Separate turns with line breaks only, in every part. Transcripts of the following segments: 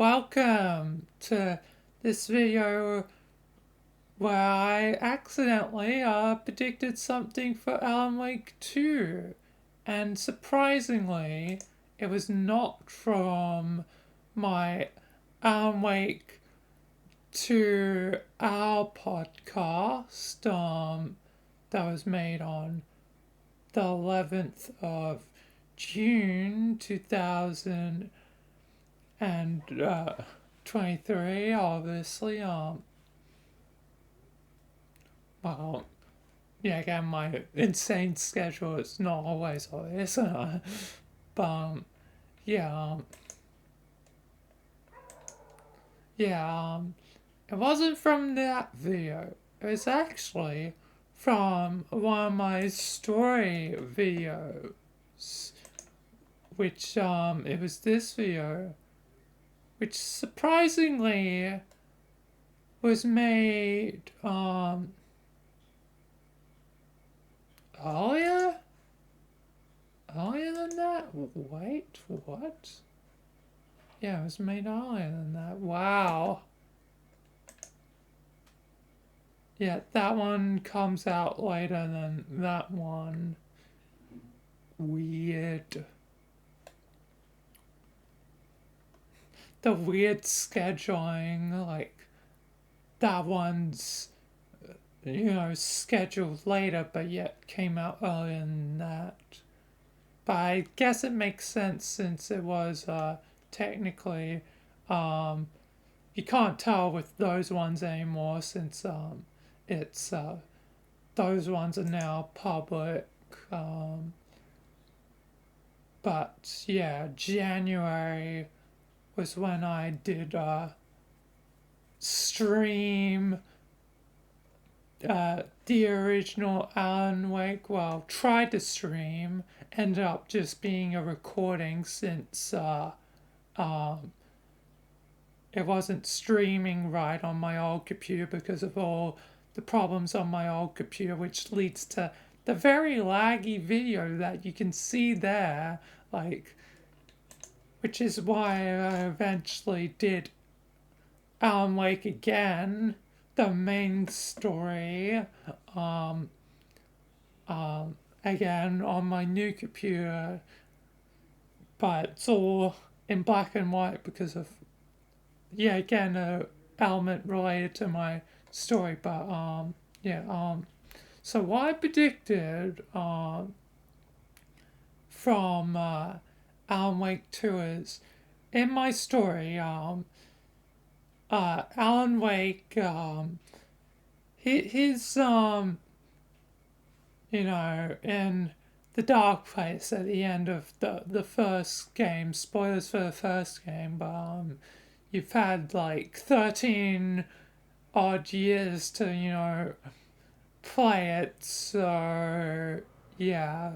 Welcome to this video where I accidentally predicted something for Alan Wake 2. And surprisingly, it was not from my Alan Wake 2 Our podcast that was made on the 11th of June 2023, obviously. Well, yeah, again, my insane schedule is not always obvious. But, yeah, it wasn't from that video. It was actually from one of my story videos, which, it was this video, which surprisingly was made, earlier? Earlier than that? Wait, what? Yeah, it was made earlier than that. Wow. Yeah, that one comes out later than that one. Weird. The weird scheduling, like, that one's, scheduled later, but yet came out earlier than that. But I guess it makes sense since it was, technically, you can't tell with those ones anymore since, it's, those ones are now public. But yeah, January was when I did stream the original Alan Wake. Well, tried to stream, ended up just being a recording since it wasn't streaming right on my old computer because of all the problems on my old computer, which leads to the very laggy video that you can see there, like, which is why I eventually did Alan Wake again, the main story, again on my new computer, but it's all in black and white because of, yeah, again, a element related to my story, but, so what I predicted, from, Alan Wake 2 is, in my story, Alan Wake, he's, in the dark place at the end of the first game, spoilers for the first game, but, you've had like 13 odd years to, play it, so, yeah,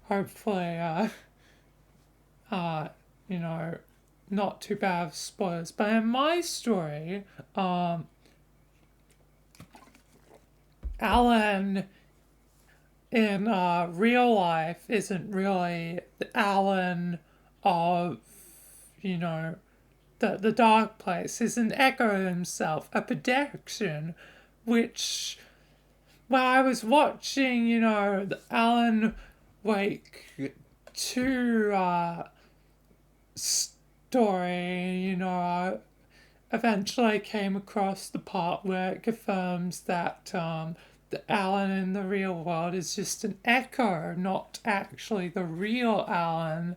hopefully, uh, you know, not too bad of spoilers. But in my story, Alan in real life isn't really the Alan of, the dark place. He's an echo of himself, a projection, which, when I was watching, the Alan Wake 2 story, I eventually came across the part where it confirms that the Alan in the real world is just an echo, not actually the real Alan,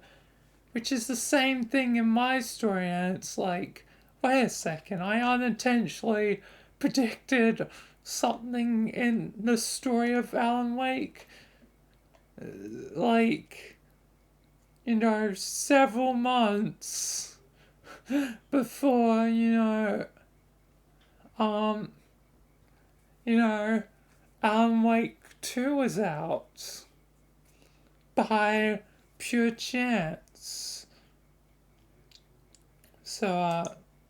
which is the same thing in my story. And it's like, wait a second, I unintentionally predicted something in the story of Alan Wake, like, several months before, um, Alan Wake 2 was out by pure chance. So,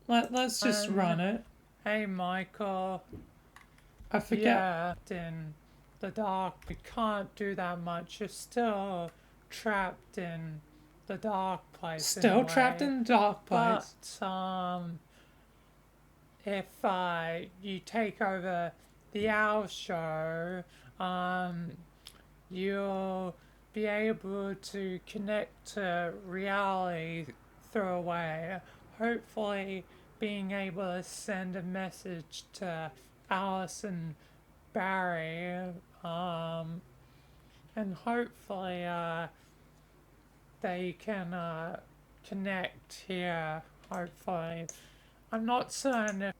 let's just run it. Hey, Michael. I forget. Yeah. In the dark, you can't do that much. You're still trapped in the dark place.
Still trapped in the dark place.
But if you take over the Owl Show, you'll be able to connect to reality through a way. Hopefully, being able to send a message to Alice and Barry, and hopefully, they can connect here. Hopefully, I'm not certain if.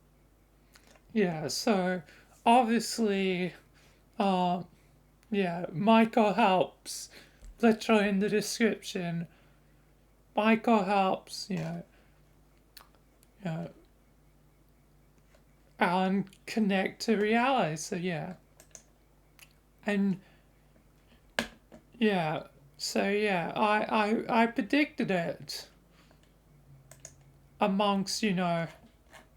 Yeah, so obviously, yeah, Michael helps. Literally in the description, Michael helps, you know, Alan connect to reality. So yeah, and yeah, so yeah, I predicted it amongst the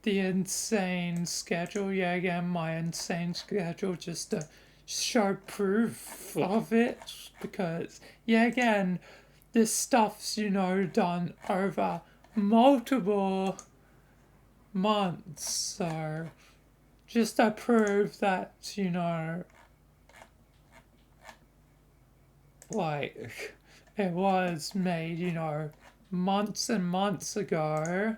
insane schedule. Yeah, again, my insane schedule just to show proof of it because yeah, again, this stuff's done over multiple months, so just to prove that like it was made months and months ago,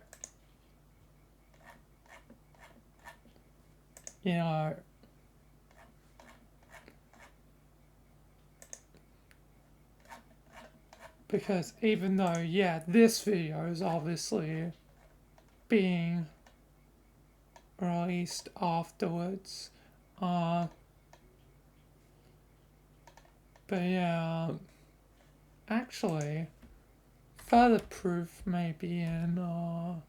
you know because even though yeah, this video is obviously being released afterwards, uh but yeah, actually further proof may be in uh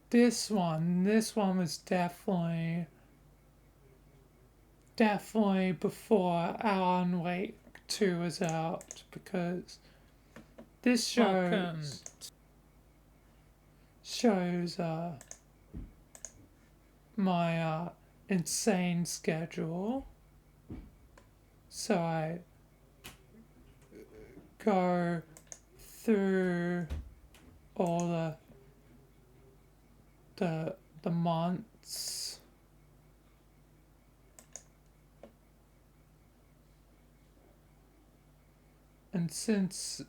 this one. This one was definitely before Alan Wake 2 was out because this shows my insane schedule. So I go through all the months. And since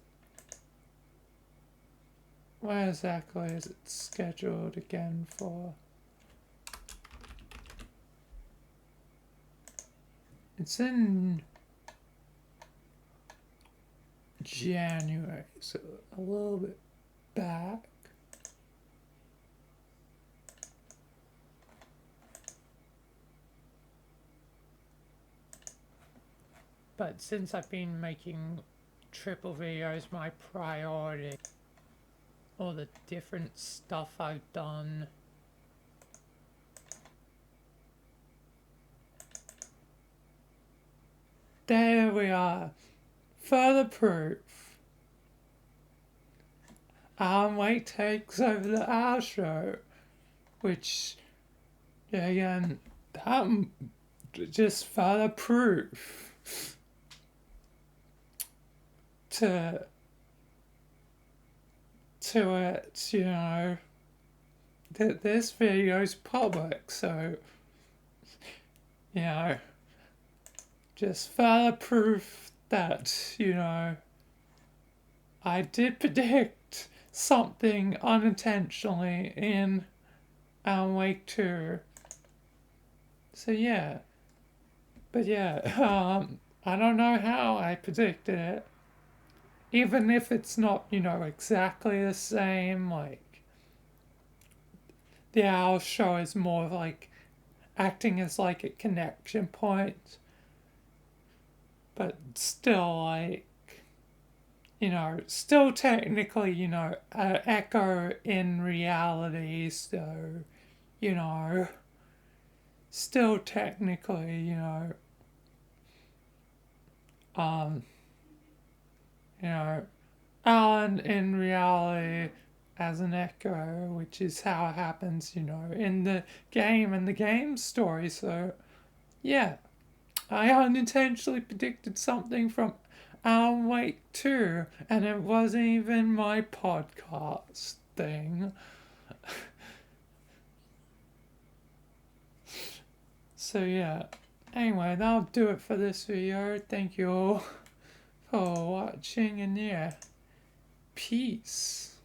where exactly is it scheduled again for? It's in January, so a little bit back. But since I've been making triple videos my priority, all the different stuff I've done, there we are. Further proof. Alan Wake takes over the Hour Show, which, yeah, again, that just further proof to it, that this video's public, so, just further proof that, I did predict something unintentionally in Alan Wake 2. So yeah. But yeah, I don't know how I predicted it. Even if it's not, exactly the same, like the Owl Show is more like acting as like a connection point. But still like still technically, echo in reality, so, still technically, um, Alan in reality as an echo, which is how it happens, in the game and the game story. So, yeah, I unintentionally predicted something from Alan Wake 2, and it wasn't even my podcast thing. So, yeah. Anyway, that'll do it for this video. Thank you all for watching, and yeah, peace.